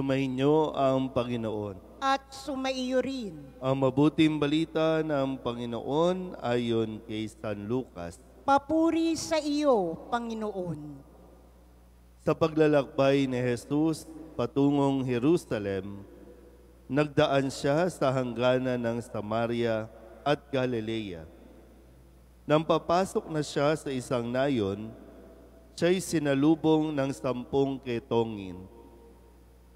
Sumainyo ang Panginoon. At sumaiyo rin. Ang mabuting balita ng Panginoon ayon kay San Lucas. Papuri sa iyo, Panginoon. Sa paglalakbay ni Jesus patungong Jerusalem, nagdaan siya sa hangganan ng Samaria at Galilea. Nang papasok na siya sa isang nayon, siya'y sinalubong ng 10 ketongin.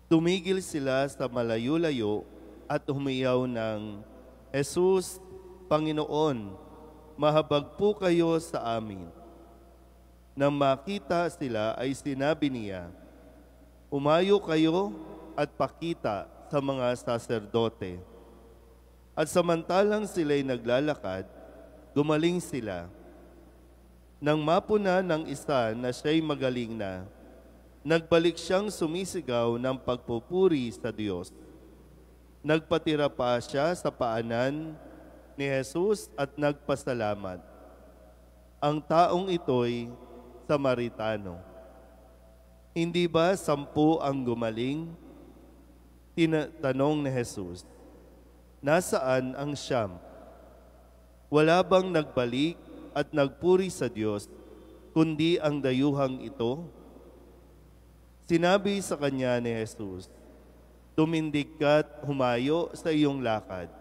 Tumigil sila sa malayo-layo at humiyaw ng, "Jesus, Panginoon, mahabag po kayo sa amin." Nang makita sila ay sinabi niya, "Umayo kayo at pakita sa mga saserdote." At samantalang sila'y naglalakad, gumaling sila. Nang mapuna ng isa na siya'y magaling na, nagbalik siyang sumisigaw ng pagpupuri sa Diyos. Nagpatira pa siya sa paanan ni Jesus at nagpasalamat. Ang taong ito'y Samaritano. Hindi ba 10 ang gumaling? Tinatanong ni Jesus. Nasaan ang 9? Wala bang nagbalik at nagpuri sa Diyos, kundi ang dayuhang ito? Sinabi sa kanya ni Jesus, "Tumindig ka't humayo sa iyong lakad.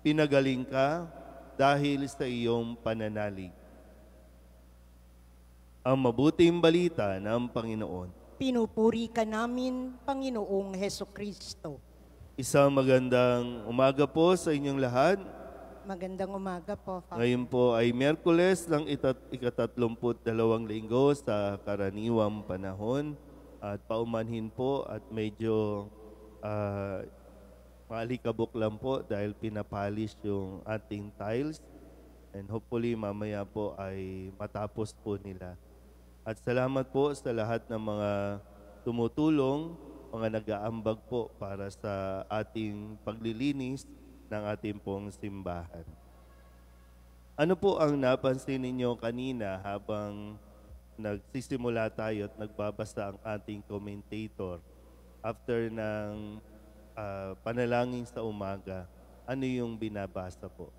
Pinagaling ka dahil sa iyong pananalig." Ang mabuting balita ng Panginoon. Pinupuri ka namin, Panginoong Hesukristo. Isang magandang umaga po sa inyong lahat. Magandang umaga po, Father. Ngayon po ay Miyerkules ng ika-32 linggo sa karaniwang panahon. At paumanhin po at medyo maalikabok lang po dahil pinapolish yung ating tiles. And hopefully mamaya po ay matapos po nila. At salamat po sa lahat ng mga tumutulong, mga nag-aambag po para sa ating paglilinis ng ating pong simbahan. Ano po ang napansin ninyo kanina habang nagsisimula tayo at nagbabasa ang ating commentator after ng panalangin sa umaga? Ano yung binabasa po?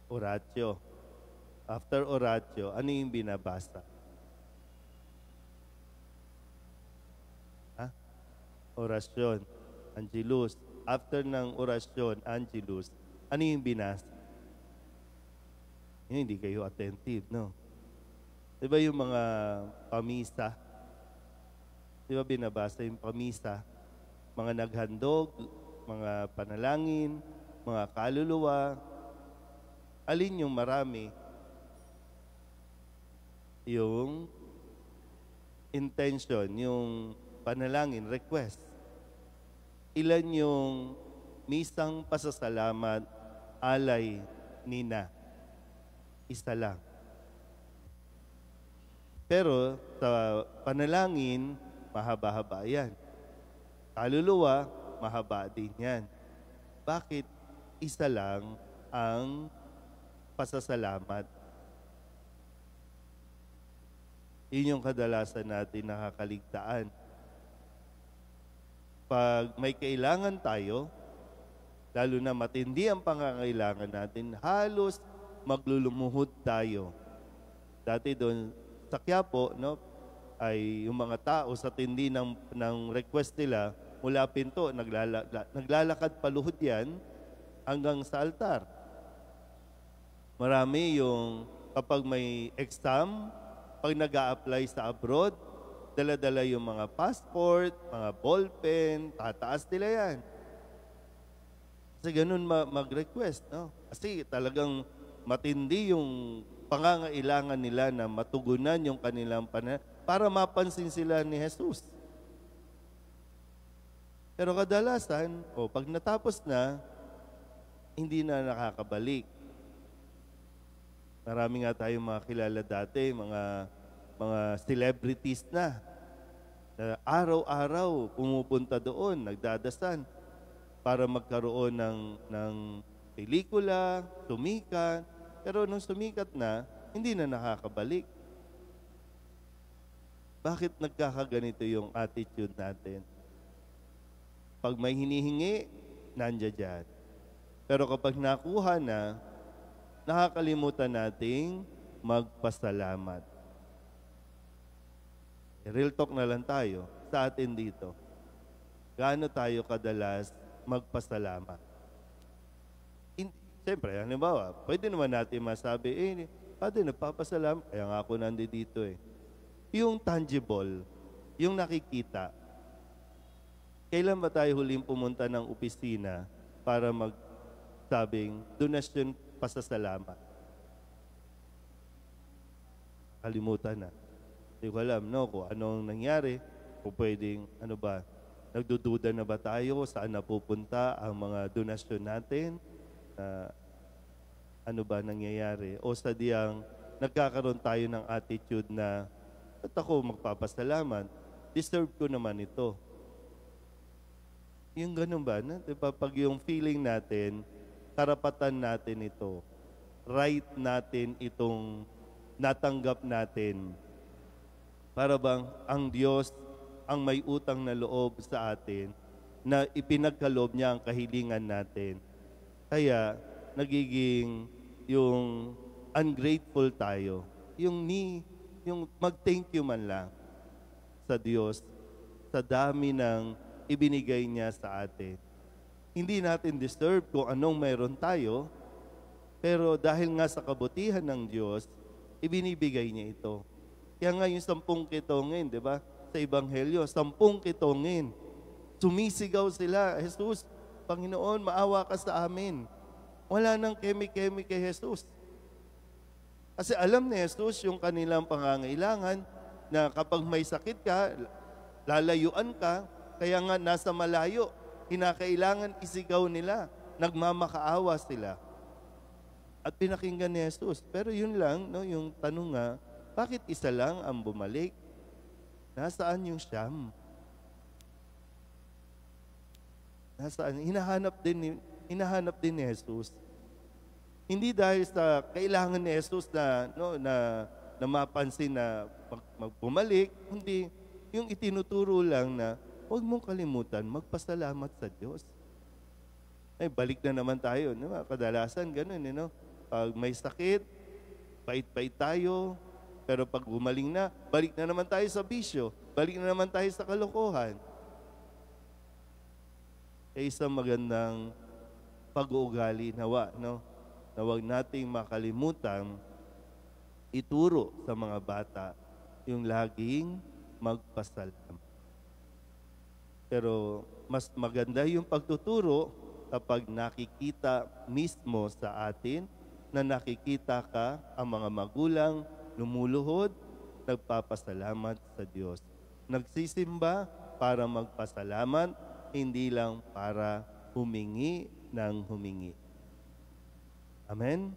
Oratio. After oratio, ano yung binabasa? Orasyon, Angelus. After ng orasyon, Angelus, ano yung binasa? Hindi kayo attentive, no? Di ba yung mga pamisa? Di ba binabasa yung pamisa? Mga naghandog, mga panalangin, mga kaluluwa. Alin yung marami? Yung intention, yung panalangin, request. Ilan yung misang pasasalamat, alay, nina? Isa lang. Pero sa panalangin, mahaba-haba yan. Kaluluwa, mahaba din yan. Bakit isa lang ang pasasalamat? Yun yung kadalasan natin nakakaligtaan. Pag may kailangan tayo, lalo na matindi ang pangangailangan natin, halos maglulumuhod tayo. Dati doon sa Quiapo, no, ay yung mga tao sa tindi ng request nila, mula pinto, naglalakad paluhod yan hanggang sa altar. Marami yung kapag may exam, pag nag-a-apply sa abroad, dala-dala yung mga passport, mga ballpen, tataas nila yan. Kasi ganun mag-request, no? Kasi talagang matindi yung pangangailangan nila na matugunan yung kanilang para mapansin sila ni Jesus. Pero kadalasan, pag natapos na, hindi na nakakabalik. Marami nga tayong mga kilala dati, mga celebrities na araw-araw pumupunta doon, nagdadasan para magkaroon ng pelikula, sumikat. Pero nung sumikat na, hindi na nakakabalik. Bakit nagkakaganito yung attitude natin? Pag may hinihingi, nandiyan dyan. Pero kapag nakuha na, nakakalimutan nating magpasalamat. Real talk na lang tayo sa atin dito. Gaano tayo kadalas magpasalamat? Siyempre, halimbawa, pwede naman natin masabi, Padre, nagpapasalamat, kaya nga ako nandito eh. Yung tangible, yung nakikita, kailan ba tayo huling pumunta ng opisina para magsabing donasyon pasasalamat? Kalimutan na. Hindi ko alam, no, kung anong nangyari, kung pwedeng, nagdududa na ba tayo, saan napupunta ang mga donasyon natin, ano ba nangyayari? O sadyang nagkakaroon tayo ng attitude na, ba't ako magpapasalamat? Deserve ko naman ito. Yung ganun ba? Diba? Pag yung feeling natin, karapatan natin ito, right natin itong natanggap natin. Para bang ang Diyos ang may utang na loob sa atin na ipinagkaloob niya ang kahilingan natin. Kaya nagiging yung ungrateful tayo. Yung mag-thank you man lang sa Diyos sa dami ng ibinigay niya sa atin. Hindi natin deserve kung anong meron tayo, pero dahil nga sa kabutihan ng Diyos, ibinibigay niya ito. Kaya nga yung 10 kitongin, di ba? Sa Ebanghelyo, 10 kitongin. Sumisigaw sila, Jesus, Panginoon, maawa ka sa amin. Wala nang kemi-kemi kay Jesus. Kasi alam ni Jesus yung kanilang pangangailangan na kapag may sakit ka, lalayuan ka, kaya nga nasa malayo, kinakailangan isigaw nila, nagmamakaawa sila. At pinakinggan ni Jesus. Pero yun lang, no, yung tanong nga, bakit isa lang ang bumalik? Nasaan yung siyam? Nasaan? Hinahanap din ni Jesus. Hindi dahil sa kailangan ni Jesus na mapansin na bumalik, hindi. Yung itinuturo lang na huwag mong kalimutan, magpasalamat sa Diyos. Ay, balik na naman tayo. No? Kadalasan, ganun. Pag may sakit, pait-pait tayo. Pero pag gumaling na, balik na naman tayo sa bisyo. Balik na naman tayo sa kalokohan. Isang magandang pag-uugali nawa, no? Na huwag nating makalimutan ituro sa mga bata yung laging magpasalamat. Pero mas maganda yung pagtuturo kapag nakikita mismo sa atin na nakikita ka ang mga magulang lumuluhod, nagpapasalamat sa Diyos. Nagsisimba para magpasalamat, hindi lang para humingi ng humingi. Amen?